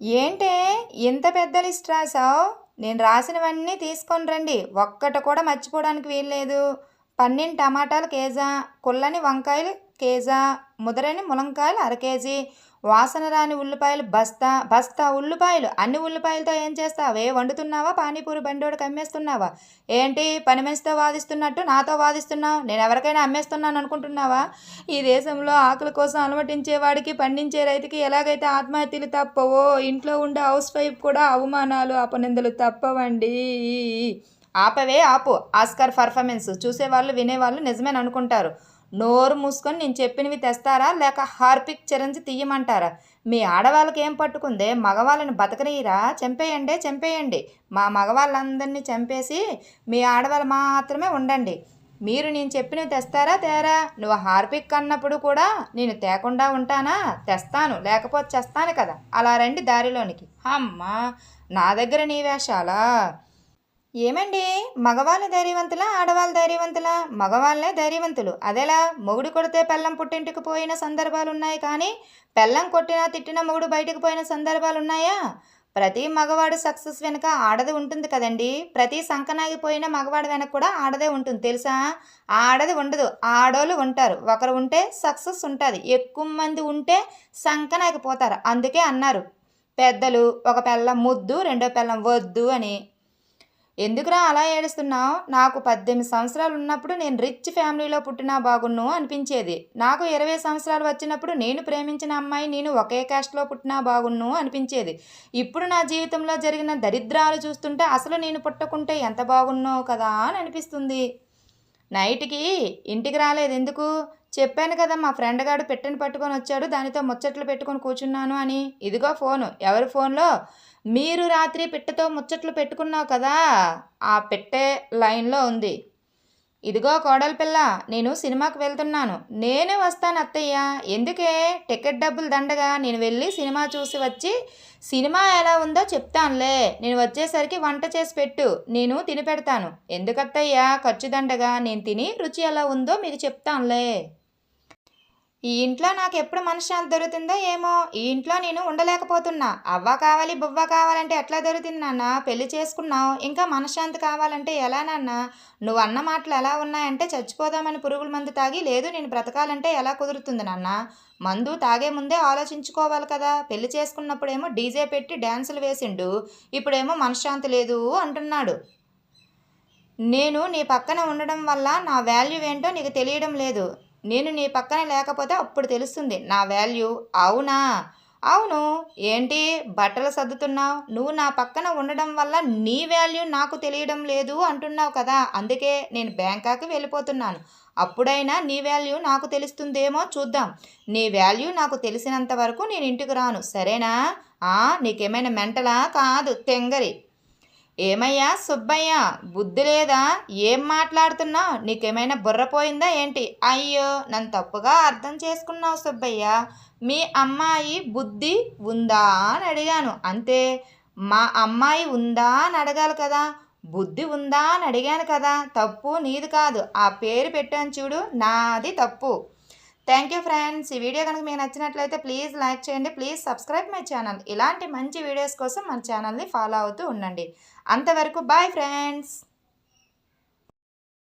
ఏంటే ఇంత పెద్ద లిస్ట్ రాసావు? నేను రాసినవన్నీ తీసుకొని రండి. ఒక్కటి కూడా మర్చిపోవడానికి వీల్లేదు. పన్నీని టమాటాలు కేజా, కుల్లని వంకాయలు కేజా, ముదరని ములంకాయలు అర కేజీ, వాసన రాని ఉల్లిపాయలు బస్తా బస్తా ఉల్లిపాయలు. అన్ని ఉల్లిపాయలతో ఏం చేస్తావే? వండుతున్నావా? పానీపూరి బండోడికి అమ్మేస్తున్నావా? ఏంటి పని మనిషితో వాదిస్తున్నట్టు నాతో వాదిస్తున్నావు? నేను ఎవరికైనా అమ్మేస్తున్నాను అనుకుంటున్నావా? ఈ దేశంలో ఆకలి కోసం అలమటించేవాడికి, పండించే రైతుకి ఎలాగైతే ఆత్మహత్యలు తప్పవో, ఇంట్లో ఉండే హౌస్ వైఫ్ కూడా అవమానాలు అపనిందలు తప్పవండి. ఆపవే ఆపు. ఆస్కార్ పర్ఫార్మెన్స్ చూసేవాళ్ళు వినేవాళ్ళు నిజమేని అనుకుంటారు. నోరు మూసుకొని నేను చెప్పినవి తెస్తారా, లేక హార్పిక్ చిరంజి తీయమంటారా? మీ ఆడవాళ్ళకి ఏం పట్టుకుందే? మగవాళ్ళని బతకనీయరా? చంపేయండి. మా మగవాళ్ళందరినీ చంపేసి మీ ఆడవాళ్ళు మాత్రమే ఉండండి. మీరు నేను చెప్పినవి తెస్తారా తేరా? నువ్వు హార్పిక్ అన్నప్పుడు కూడా నేను తేకుండా ఉంటానా? తెస్తాను, లేకపోతే చేస్తాను కదా. అలా రండి దారిలోనికి. అమ్మా, నా దగ్గర నీ వేషాలా? ఏమండి, మగవాళ్ళు ధైర్యవంతులా, ఆడవాళ్ళు ధైర్యవంతులా? మగవాళ్ళే ధైర్యవంతులు. అదేలా? మొగుడు కొడితే పెళ్ళం పుట్టింటికి పోయిన సందర్భాలు ఉన్నాయి, కానీ పెళ్ళం కొట్టినా తిట్టిన మొగుడు బయటకు పోయిన సందర్భాలు ఉన్నాయా? ప్రతి మగవాడు సక్సెస్ వెనుక ఆడది ఉంటుంది కదండి. ప్రతి సంకనాగిపోయిన మగవాడు వెనక కూడా ఆడదే ఉంటుంది తెలుసా? ఆడది ఉండదు, ఆడోళ్ళు ఉంటారు. ఒకరు ఉంటే సక్సెస్ ఉంటుంది, ఎక్కువ మంది ఉంటే సంకనాగిపోతారు. అందుకే అన్నారు పెద్దలు, ఒక పెళ్ళం ముద్దు, రెండో పెళ్ళం వద్దు అని. ఎందుకురా అలా ఏడుస్తున్నావు? నాకు 18 సంవత్సరాలు ఉన్నప్పుడు నేను రిచ్ ఫ్యామిలీలో పుట్టినా బాగున్ను అనిపించేది. నాకు 20 సంవత్సరాలు వచ్చినప్పుడు నేను ప్రేమించిన అమ్మాయి నేను ఒకే క్యాస్ట్లో పుట్టినా బాగున్ను అనిపించేది. ఇప్పుడు నా జీవితంలో జరిగిన దరిద్రాలు చూస్తుంటే అసలు నేను పుట్టకుంటే ఎంత బాగున్నో కదా అని అనిపిస్తుంది. నైట్కి ఇంటికి రాలేదు ఎందుకు? చెప్పాను కదా, మా ఫ్రెండ్ గాడు పెట్టెని పట్టుకొని వచ్చాడు, దానితో ముచ్చట్లు పెట్టుకొని కూర్చున్నాను అని. ఇదిగో ఫోను. ఎవరి ఫోన్లో? మీరు రాత్రి పిట్టతో ముచ్చట్లు పెట్టుకున్నావు కదా, ఆ పెట్టె లైన్లో ఉంది. ఇదిగో కోడలి పిల్ల, నేను సినిమాకి వెళ్తున్నాను. నేనే వస్తాను అత్తయ్య. ఎందుకే? టికెట్ డబ్బులు దండగా. నేను వెళ్ళి సినిమా చూసి వచ్చి సినిమా ఎలా ఉందో చెప్తానులే. నేను వచ్చేసరికి వంట చేసి పెట్టు, నేను తిని పెడతాను. ఎందుకత్తయ్యా ఖర్చు దండగా? నేను తిని రుచి ఎలా ఉందో మీకు చెప్తానులే. ఈ ఇంట్లో నాకు ఎప్పుడు మనశ్శాంతి దొరుకుతుందో ఏమో. ఈ ఇంట్లో నేను ఉండలేకపోతున్నా. అవ్వ కావాలి బువ్వ కావాలంటే ఎట్లా దొరుకుతుంది నాన్న? పెళ్లి చేసుకున్నావు, ఇంకా మనశ్శాంతి కావాలంటే ఎలా నాన్న? నువ్వు అన్న మాటలు ఎలా ఉన్నాయంటే చచ్చిపోదామని పురుగుల మందు తాగి, లేదు నేను బ్రతకాలంటే ఎలా కుదురుతుంది నాన్న? మందు తాగే ముందే ఆలోచించుకోవాలి కదా. పెళ్లి చేసుకున్నప్పుడేమో డీజే పెట్టి డ్యాన్సులు వేసిండు, ఇప్పుడేమో మనశ్శాంతి లేదు అంటున్నాడు. నేను నీ పక్కన ఉండడం వల్ల నా వాల్యూ ఏంటో నీకు తెలియడం లేదు. నేను నీ పక్కన లేకపోతే అప్పుడు తెలుస్తుంది నా వాల్యూ. అవునా? అవును. ఏంటి బట్టలు సర్దుతున్నావు? నువ్వు నా పక్కన ఉండడం వల్ల నీ వాల్యూ నాకు తెలియడం లేదు అంటున్నావు కదా. అందుకే నేను బ్యాంకాక్కి వెళ్ళిపోతున్నాను. అప్పుడైనా నీ వాల్యూ నాకు తెలుస్తుందేమో చూద్దాం. నీ వాల్యూ నాకు తెలిసినంత వరకు నేను ఇంటికి రాను, సరేనా? నీకేమైనా మెంటలా? కాదు, తెంగరి. ఏమయ్యా సుబ్బయ్య, బుద్ధి లేదా? ఏం మాట్లాడుతున్నావు? నీకేమైనా బుర్రపోయిందా ఏంటి? అయ్యో, నన్ను తప్పుగా అర్థం చేసుకున్నావు సుబ్బయ్య. మీ అమ్మాయి బుద్ధి ఉందా అని అడిగాను అంతే. మా అమ్మాయి ఉందా అని అడగాలి కదా. బుద్ధి ఉందా అని అడిగాను కదా. తప్పు నీది కాదు, ఆ పేరు పెట్టాను చూడు, నాది తప్పు. Thank you friends. ఈ వీడియో కనుక మీకు నచ్చినట్లయితే ప్లీజ్ లైక్ చేయండి, ప్లీజ్ సబ్స్క్రైబ్ మై ఛానల్. ఇలాంటి మంచి వీడియోస్ కోసం మన ఛానల్ని ఫాలో అవుతూ ఉండండి. అంతవరకు బాయ్ ఫ్రెండ్స్.